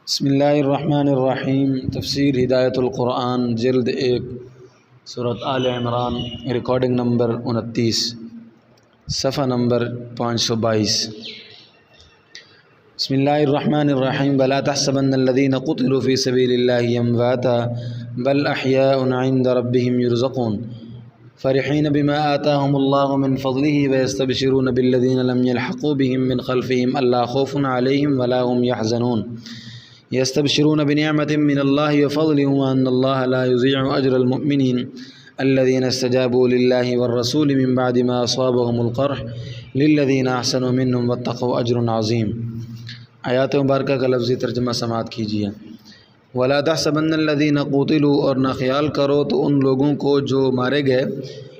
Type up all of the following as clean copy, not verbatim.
بسم اللہ الرحمن الرحیم۔ تفسیر ہدایت القرآن جلد 1 سورۃ آل عمران، ریکارڈنگ نمبر 29، صفحہ نمبر 522۔ بسم اللہ الرحمن الرحیم۔ ولا تحسبن الذین قتلوا فی سبیل اللہ امواتا بل احیاء عند ربهم یرزقون فرحین بما آتاهم اللہ من فضلہ ویستبشرون بالذین لم یلحقوا بهم من خلفهم الا خوف علیہم ولا هم یحزنون یستبشرون بنعمت من اللہ وفضل وان اللہ لا یضیع اجر المؤمنین الذین استجابوا للہ والرسول من بعد ما اصابهم القرح للذین احسنوا منهم واتقوا اجر عظیم۔ آیات مبارکہ کا لفظی ترجمہ سماعت کیجیے۔ ولا تحسبن الذین قتلوا، اور نہ خیال کرو تو ان لوگوں کو جو مارے گئے،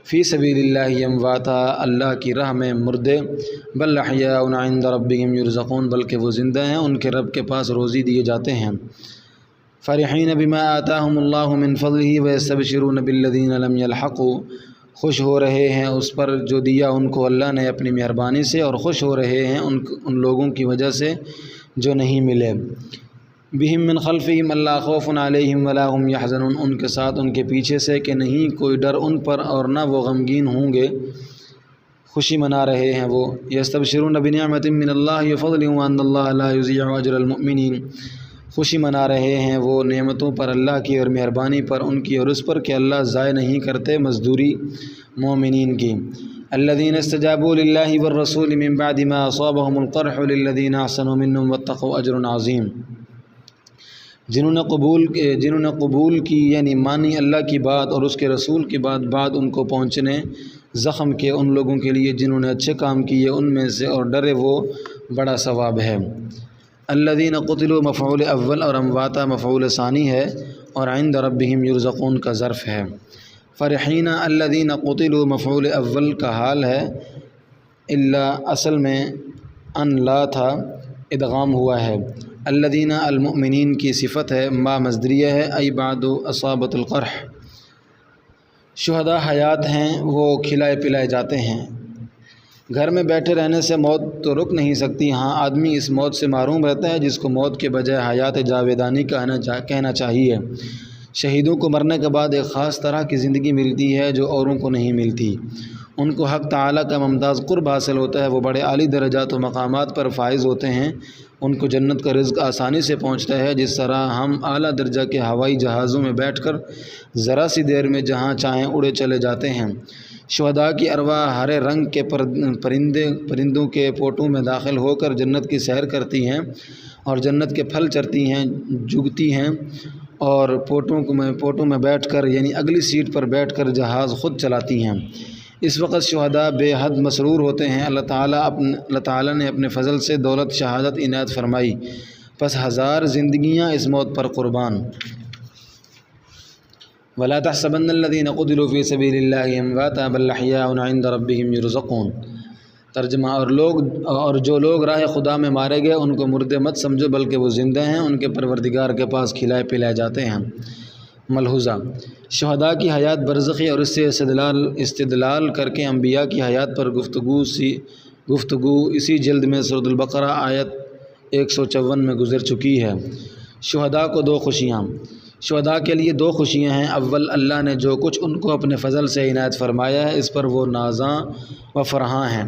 فی سبیل اللہ امواتا، اللہ کی راہ میں مردے، بل احیاء عند ربهم یرزقون، بلکہ وہ زندہ ہیں، ان کے رب کے پاس روزی دیے جاتے ہیں۔ فرحین بما آتاهم اللہ من فضلہ ویستبشرون بالذین لم یلحقوا، خوش ہو رہے ہیں اس پر جو دیا ان کو اللہ نے اپنی مہربانی سے، اور خوش ہو رہے ہیں ان لوگوں کی وجہ سے جو نہیں ملے۔ بہم من خلفہم اللہ خوف علیہم ولا هم یحزنون، ان کے ساتھ ان کے پیچھے سے کہ نہیں کوئی ڈر ان پر اور نہ وہ غمگین ہوں گے، خوشی منا رہے ہیں وہ۔ یستبشرون بنعمت من اللہ وفضل وان اللہ لا یضیع اجر المؤمنین، خوشی منا رہے ہیں وہ نعمتوں پر اللہ کی اور مہربانی پر ان کی، اور اس پر کہ اللہ ضائع نہیں کرتے مزدوری مومنین کی۔ الذین استجابوا للہ والرسول من بعد ما اصابهم القرح للذین احسنوا منهم واتقوا اجر عظیم، جنہوں نے قبول کی یعنی مانی اللہ کی بات اور اس کے رسول کی بات بعد ان کو پہنچنے زخم کے، ان لوگوں کے لیے جنہوں نے اچھے کام کیے ان میں سے، اور ڈرے وہ بڑا ثواب ہے۔ الذین قتلوا مفعول اول اور امواتا مفعول ثانی ہے، اور عند ربهم یرزقون کا ظرف ہے۔ فرحین الذین قتلوا مفعول اول کا حال ہے، الا اصل میں ان لا تھا، ادغام ہوا ہے۔ الذین المؤمنین کی صفت ہے، ما مصدریہ ہے، ای بعد اصابت القرح، شہداء حیات ہیں، وہ کھلائے پلائے جاتے ہیں۔ گھر میں بیٹھے رہنے سے موت تو رک نہیں سکتی، ہاں آدمی اس موت سے محروم رہتا ہے جس کو موت کے بجائے حیات جاویدانی کہنا چاہیے۔ شہیدوں کو مرنے کے بعد ایک خاص طرح کی زندگی ملتی ہے جو اوروں کو نہیں ملتی، ان کو حق تعالیٰ کا ممتاز قرب حاصل ہوتا ہے، وہ بڑے عالی درجات و مقامات پر فائز ہوتے ہیں، ان کو جنت کا رزق آسانی سے پہنچتا ہے، جس طرح ہم اعلیٰ درجہ کے ہوائی جہازوں میں بیٹھ کر ذرا سی دیر میں جہاں چاہیں اڑے چلے جاتے ہیں۔ شہداء کی ارواح ہرے رنگ کے پرندوں کے پوٹوں میں داخل ہو کر جنت کی سیر کرتی ہیں، اور جنت کے پھل چرتی ہیں، جگتی ہیں، اور پوٹوں میں بیٹھ کر یعنی اگلی سیٹ پر بیٹھ کر جہاز خود چلاتی ہیں۔ اس وقت شہداء بے حد مسرور ہوتے ہیں۔ اللہ تعالیٰ نے اپنے فضل سے دولت شہادت عنایت فرمائی، پس ہزار زندگیاں اس موت پر قربان۔ ولا تحسبن الذین قتلوا فی سبیل اللہ امواتا بل احیاء عند ربهم یرزقون۔ ترجمہ، اور جو لوگ راہ خدا میں مارے گئے ان کو مردے مت سمجھو بلکہ وہ زندہ ہیں، ان کے پروردگار کے پاس کھلائے پلائے جاتے ہیں۔ ملحوظہ، شہداء کی حیات برزخی اور اس سے استدلال کر کے انبیاء کی حیات پر گفتگو اسی جلد میں سورۃ البقرہ آیت 154 میں گزر چکی ہے۔ شہداء کو دو خوشیاں، شہداء کے لیے دو خوشیاں ہیں۔ اول، اللہ نے جو کچھ ان کو اپنے فضل سے عنایت فرمایا ہے اس پر وہ نازاں و فرحاں ہیں۔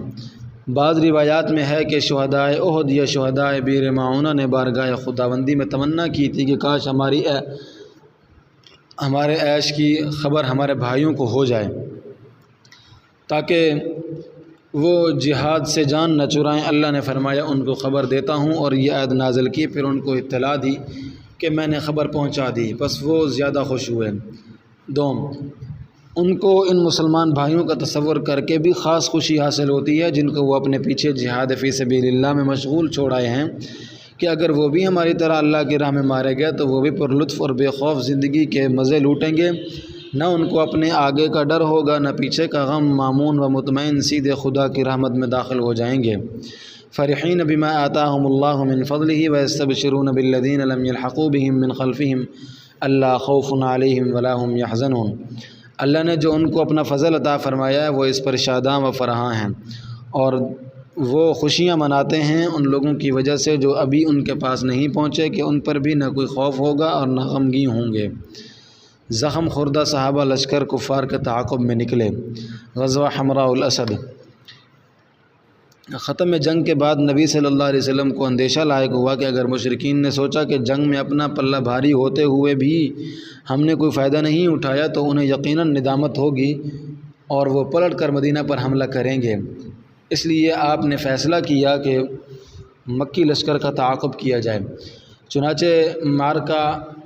بعض روایات میں ہے کہ شہداء احد یا شہداء بئر معونہ نے بارگاہ خداوندی میں تمنا کی تھی کہ کاش ہمارے عیش کی خبر ہمارے بھائیوں کو ہو جائے تاکہ وہ جہاد سے جان نہ چرائیں۔ اللہ نے فرمایا ان کو خبر دیتا ہوں، اور یہ آیت نازل کی، پھر ان کو اطلاع دی کہ میں نے خبر پہنچا دی، بس وہ زیادہ خوش ہوئے۔ دوم، ان کو ان مسلمان بھائیوں کا تصور کر کے بھی خاص خوشی حاصل ہوتی ہے جن کو وہ اپنے پیچھے جہاد فی سبیل اللہ میں مشغول چھوڑ آئے ہیں، کہ اگر وہ بھی ہماری طرح اللہ کی راہ میں مارے گئے تو وہ بھی پر لطف اور بے خوف زندگی کے مزے لوٹیں گے، نہ ان کو اپنے آگے کا ڈر ہوگا نہ پیچھے کا غم، مامون و مطمئن سیدھے خدا کی رحمت میں داخل ہو جائیں گے۔ فرحین بما آتاهم اللہ من فضلہ ویستبشرون بالذین لم یلحقوا بهم من خلفهم الا خوف علیہم ولا هم یحزنون، اللہ نے جو ان کو اپنا فضل عطا فرمایا ہے وہ اس پر شاداں و فرحاں ہیں، اور وہ خوشیاں مناتے ہیں ان لوگوں کی وجہ سے جو ابھی ان کے پاس نہیں پہنچے کہ ان پر بھی نہ کوئی خوف ہوگا اور نہ غمگین ہوں گے۔ زخم خوردہ صحابہ لشکر کفار کے تعاقب میں نکلے۔ غزوہ حمراء الاسد۔ ختم جنگ کے بعد نبی صلی اللہ علیہ وسلم کو اندیشہ لاحق ہوا کہ اگر مشرکین نے سوچا کہ جنگ میں اپنا پلہ بھاری ہوتے ہوئے بھی ہم نے کوئی فائدہ نہیں اٹھایا تو انہیں یقیناً ندامت ہوگی اور وہ پلٹ کر مدینہ پر حملہ کریں گے۔ اس لیے آپ نے فیصلہ کیا کہ مکی لشکر کا تعاقب کیا جائے۔ چنانچہ معرکہ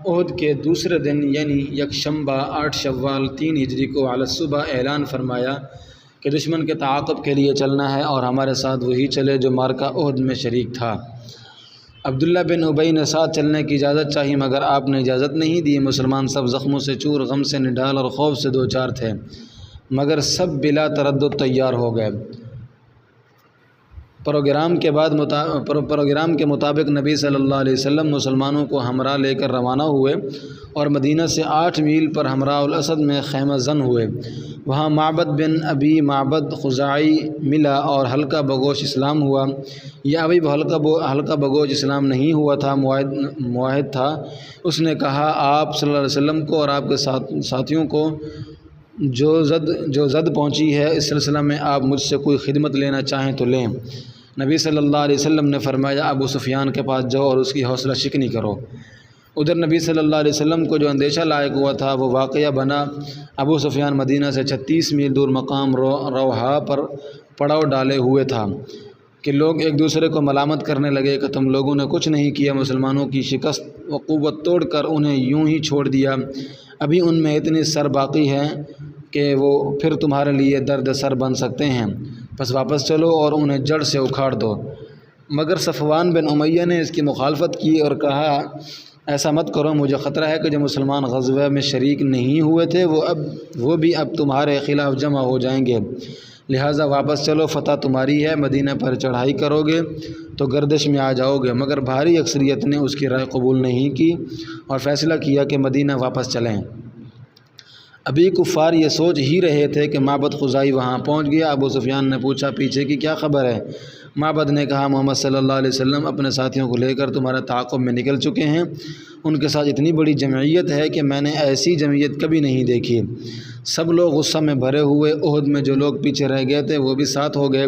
احد کے دوسرے دن یعنی یکشنبہ 8 شوال 3 ہجری کو علی الصبح اعلان فرمایا کہ دشمن کے تعاقب کے لیے چلنا ہے اور ہمارے ساتھ وہی چلے جو معرکہ احد میں شریک تھا۔ عبداللہ بن ابی نے ساتھ چلنے کی اجازت چاہی مگر آپ نے اجازت نہیں دی۔ مسلمان سب زخموں سے چور، غم سے نڈال اور خوف سے دوچار تھے مگر سب بلا تردد تیار ہو گئے۔ پروگرام کے مطابق نبی صلی اللہ علیہ وسلم مسلمانوں کو ہمراہ لے کر روانہ ہوئے اور مدینہ سے 8 میل پر حمراء الاسد میں خیمہ زن ہوئے۔ وہاں معبد بن ابی معبد خزاعی ملا اور حلقہ بگوش اسلام ہوا۔ یہ ابھی حلقہ بگوش اسلام نہیں ہوا تھا، معاہد تھا۔ اس نے کہا آپ صلی اللہ علیہ وسلم کو اور آپ کے ساتھیوں کو جو زد پہنچی ہے اس سلسلہ میں آپ مجھ سے کوئی خدمت لینا چاہیں تو لیں۔ نبی صلی اللہ علیہ وسلم نے فرمایا ابو سفیان کے پاس جاؤ اور اس کی حوصلہ شکنی کرو۔ ادھر نبی صلی اللہ علیہ وسلم کو جو اندیشہ لاحق ہوا تھا وہ واقعہ بنا۔ ابو سفیان مدینہ سے 36 میل دور مقام روحا پر پڑاؤ ڈالے ہوئے تھا کہ لوگ ایک دوسرے کو ملامت کرنے لگے کہ تم لوگوں نے کچھ نہیں کیا، مسلمانوں کی شکست و قوت توڑ کر انہیں یوں ہی چھوڑ دیا، ابھی ان میں اتنی سر باقی ہے کہ وہ پھر تمہارے لیے درد سر بن سکتے ہیں، بس واپس چلو اور انہیں جڑ سے اکھاڑ دو۔ مگر صفوان بن امیہ نے اس کی مخالفت کی اور کہا ایسا مت کرو، مجھے خطرہ ہے کہ جو مسلمان غزوہ میں شریک نہیں ہوئے تھے وہ بھی اب تمہارے خلاف جمع ہو جائیں گے، لہٰذا واپس چلو، فتح تمہاری ہے، مدینہ پر چڑھائی کرو گے تو گردش میں آ جاؤ گے۔ مگر بھاری اکثریت نے اس کی رائے قبول نہیں کی اور فیصلہ کیا کہ مدینہ واپس چلیں۔ ابھی کفار یہ سوچ ہی رہے تھے کہ معبد خزاعی وہاں پہنچ گیا۔ ابو سفیان نے پوچھا پیچھے کی کیا خبر ہے؟ معبد نے کہا محمد صلی اللہ علیہ وسلم اپنے ساتھیوں کو لے کر تمہارے تعاقب میں نکل چکے ہیں، ان کے ساتھ اتنی بڑی جمعیت ہے کہ میں نے ایسی جمعیت کبھی نہیں دیکھی۔ سب لوگ غصہ میں بھرے ہوئے، احد میں جو لوگ پیچھے رہ گئے تھے وہ بھی ساتھ ہو گئے۔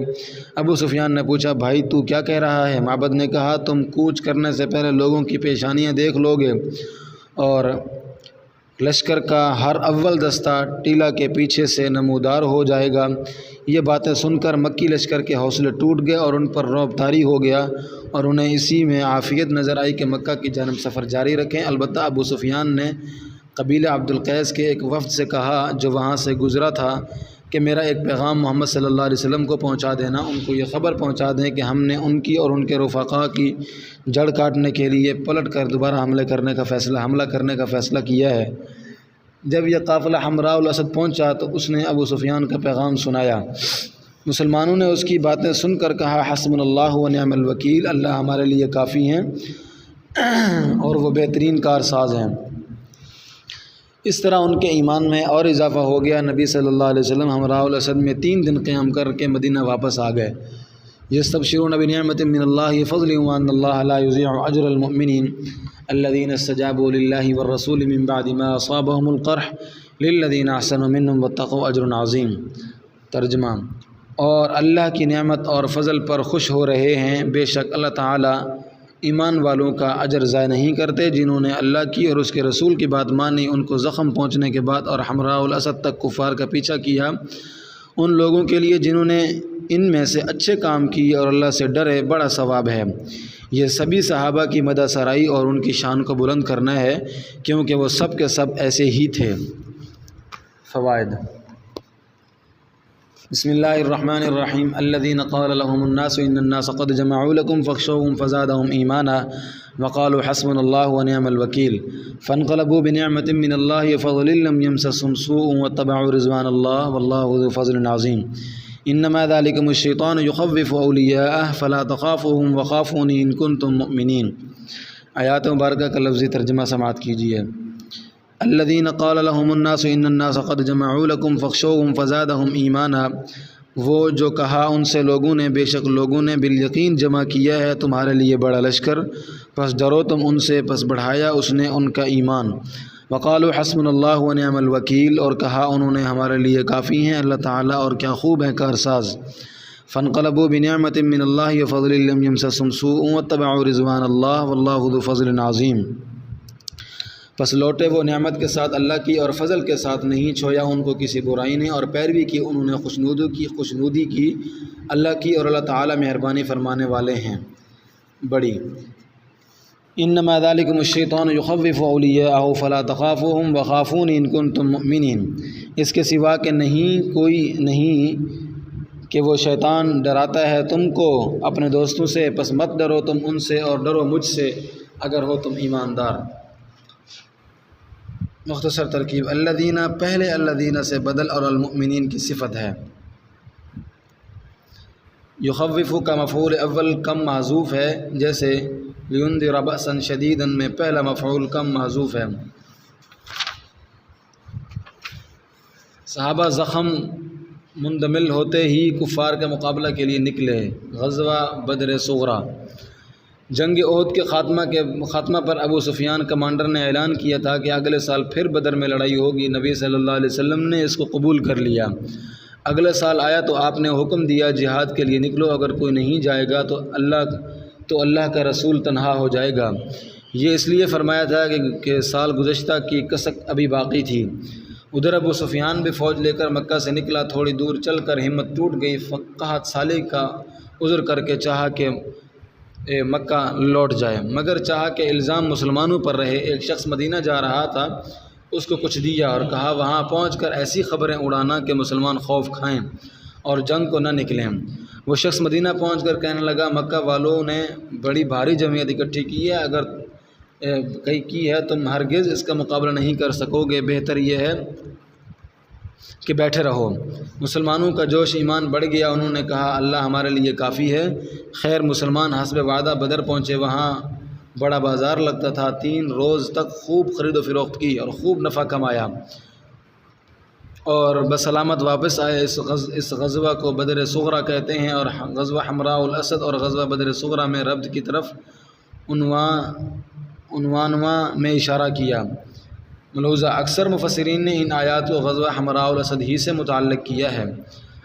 ابو سفیان نے پوچھا بھائی تو کیا کہہ رہا ہے؟ معبد نے کہا تم کوچ کرنے سے پہلے لوگوں کی پیشانیاں دیکھ لو گے اور لشکر کا ہر اول دستہ ٹیلا کے پیچھے سے نمودار ہو جائے گا۔ یہ باتیں سن کر مکی لشکر کے حوصلے ٹوٹ گئے اور ان پر رعب طاری ہو گیا اور انہیں اسی میں عافیت نظر آئی کہ مکہ کی جانب سفر جاری رکھیں۔ البتہ ابو سفیان نے قبیلہ عبد القیس کے ایک وفد سے کہا جو وہاں سے گزرا تھا کہ میرا ایک پیغام محمد صلی اللہ علیہ وسلم کو پہنچا دینا، ان کو یہ خبر پہنچا دیں کہ ہم نے ان کی اور ان کے رفقا کی جڑ کاٹنے کے لیے پلٹ کر دوبارہ حملہ کرنے کا فیصلہ کیا ہے۔ جب یہ قافلہ حمراء الاسد پہنچا تو اس نے ابو سفیان کا پیغام سنایا۔ مسلمانوں نے اس کی باتیں سن کر کہا حسبنا اللہ و نعم الوکیل، اللہ ہمارے لیے کافی ہیں اور وہ بہترین کارساز ہیں۔ اس طرح ان کے ایمان میں اور اضافہ ہو گیا۔ نبی صلی اللہ علیہ وسلم حمراء الاسد میں 3 دن قیام کر کے مدینہ واپس آ گئے۔ یستبشرون بنعمۃ من اللہ فضل وان اللہ لا یضیع اجر المؤمنین الذین استجابوا للہ والرسول من بعد ما اصابهم القرح للذین احسنوا منهم واتقوا اجر عظیم۔ ترجمہ: اور اللہ کی نعمت اور فضل پر خوش ہو رہے ہیں، بے شک اللہ تعالی ایمان والوں کا اجر ضائع نہیں کرتے جنہوں نے اللہ کی اور اس کے رسول کی بات مانی، ان کو زخم پہنچنے کے بعد اور حمراء الاسد تک کفار کا پیچھا کیا۔ ان لوگوں کے لیے جنہوں نے ان میں سے اچھے کام کیے اور اللہ سے ڈرے بڑا ثواب ہے۔ یہ سبھی صحابہ کی مدح سرائی اور ان کی شان کو بلند کرنا ہے کیونکہ وہ سب کے سب ایسے ہی تھے۔ فوائد: بسم اللہ الرحمن الرحیم۔ الذین قال لهم الناس ان الناس قد جمعوا لكم فاخشوهم فزادهم ایمانا وقالوا حسبنا اللہ ونعم الوکیل فانقلبوا بنعمة من اللہ فضل لم يمسسهم سوء واتبعوا رضوان اللہ واللہ ذو فضل عظیم۔ انما ذلكم الشیطان یخوف اولیاءه فلا تخافوهم وخافونی ان کنتم مؤمنین۔ آیات مبارکہ کا لفظی ترجمہ سماعت کیجیے۔ الذین قال لهم الناس ان الناس قد جمعوا لكم فاخشوهم فزادهم ایمانا۔ وہ جو کہا ان سے لوگوں نے، بے شک لوگوں نے بالیقین جمع کیا ہے تمہارے لیے بڑا لشکر، پس ڈرو تم ان سے، پس بڑھایا اس نے ان کا ایمان۔ وقالوا حسبنا اللہ ونعم الوکیل، اور کہا انہوں نے ہمارے لیے کافی ہیں اللہ تعالیٰ اور کیا خوب ہے کارساز۔ فانقلبوا بنعمت من اللہ وفضل لم یمسسہم سوء واتبعوا رضوان اللہ واللہ ذو فضل عظیم۔ پس لوٹے وہ نعمت کے ساتھ اللہ کی اور فضل کے ساتھ، نہیں چھویا ان کو کسی برائی نے، اور پیروی کی انہوں نے خوشنودی کی اللہ کی، اور اللہ تعالیٰ مہربانی فرمانے والے ہیں بڑی۔ انما ذلکم الشیطان یخوف اولیاءہ فلا تخافوہم وخافون ان کنتم مؤمنین، اس کے سوا کہ کوئی نہیں کہ وہ شیطان ڈراتا ہے تم کو اپنے دوستوں سے، پس مت ڈرو تم ان سے اور ڈرو مجھ سے اگر ہو تم ایماندار۔ مختصر ترکیب، الذین پہلے الذین سے بدل اور المؤمنین کی صفت ہے۔ یخوف کا مفعول اول کم محذوف ہے، جیسے لینذر بأسا شدیدا میں پہلا مفعول کم محذوف ہے۔ صحابہ زخم مندمل ہوتے ہی کفار کے مقابلہ کے لیے نکلے۔ غزوہ بدر صغریٰ، جنگ احد کے خاتمہ پر ابو سفیان کمانڈر نے اعلان کیا تھا کہ اگلے سال پھر بدر میں لڑائی ہوگی۔ نبی صلی اللہ علیہ وسلم نے اس کو قبول کر لیا۔ اگلے سال آیا تو آپ نے حکم دیا جہاد کے لیے نکلو، اگر کوئی نہیں جائے گا تو اللہ کا رسول تنہا ہو جائے گا۔ یہ اس لیے فرمایا تھا کہ سال گزشتہ کی کسک ابھی باقی تھی۔ ادھر ابو سفیان بھی فوج لے کر مکہ سے نکلا۔ تھوڑی دور چل کر ہمت ٹوٹ گئی، قحط سالی کا عذر کر کے چاہا کہ مکہ لوٹ جائے، مگر چاہا کہ الزام مسلمانوں پر رہے۔ ایک شخص مدینہ جا رہا تھا، اس کو کچھ دیا اور کہا وہاں پہنچ کر ایسی خبریں اڑانا کہ مسلمان خوف کھائیں اور جنگ کو نہ نکلیں۔ وہ شخص مدینہ پہنچ کر کہنے لگا مکہ والوں نے بڑی بھاری جمعیت اکٹھی کی ہے، اگر کی ہے تم ہرگز اس کا مقابلہ نہیں کر سکو گے، بہتر یہ ہے کہ بیٹھے رہو۔ مسلمانوں کا جوش ایمان بڑھ گیا، انہوں نے کہا اللہ ہمارے لیے کافی ہے۔ خیر مسلمان حسب وعدہ بدر پہنچے، وہاں بڑا بازار لگتا تھا۔ 3 روز تک خوب خرید و فروخت کی اور خوب نفع کمایا اور بسلامت واپس آئے۔ اس غزوہ کو بدر صغریٰ کہتے ہیں، اور غزوہ حمراء الاسد اور غزوہ بدر صغریٰ میں ربط کی طرف عنوان میں اشارہ کیا۔ ملحوظہ اکثر مفسرین نے ان آیات کو غزوہ حمراء الاسد ہی سے متعلق کیا ہے۔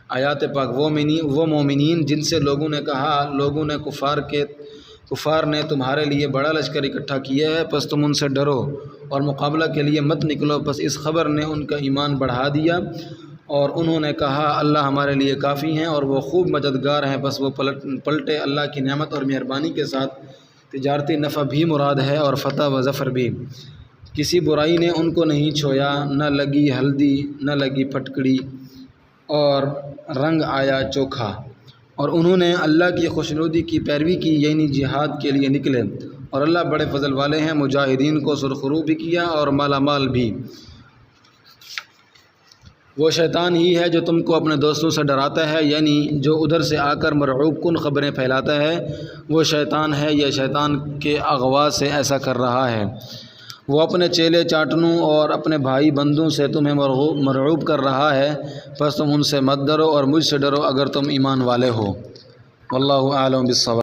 آیات پاک وہ مومنین جن سے لوگوں نے کہا لوگوں نے کفار نے تمہارے لیے بڑا لشکر اکٹھا کیا ہے، پس تم ان سے ڈرو اور مقابلہ کے لیے مت نکلو۔ پس اس خبر نے ان کا ایمان بڑھا دیا اور انہوں نے کہا اللہ ہمارے لیے کافی ہیں اور وہ خوب مددگار ہیں۔ پس وہ پلٹے، اللہ کی نعمت اور مہربانی کے ساتھ تجارتی نفع بھی مراد ہے اور فتح و ظفر بھی۔ کسی برائی نے ان کو نہیں چھویا، نہ لگی ہلدی نہ لگی پھٹکڑی اور رنگ آیا چوکھا، اور انہوں نے اللہ کی خوشنودی کی پیروی کی، یعنی جہاد کے لیے نکلے، اور اللہ بڑے فضل والے ہیں۔ مجاہدین کو سرخرو بھی کیا اور مالا مال بھی۔ وہ شیطان ہی ہے جو تم کو اپنے دوستوں سے ڈراتا ہے، یعنی جو ادھر سے آ کر مرعوب کن خبریں پھیلاتا ہے وہ شیطان ہے، یا شیطان کے اغوا سے ایسا کر رہا ہے۔ وہ اپنے چیلے چاٹنوں اور اپنے بھائی بندوں سے تمہیں مرعوب کر رہا ہے، پس تم ان سے مت ڈرو اور مجھ سے ڈرو اگر تم ایمان والے ہو۔ واللہ اعلم بالصواب۔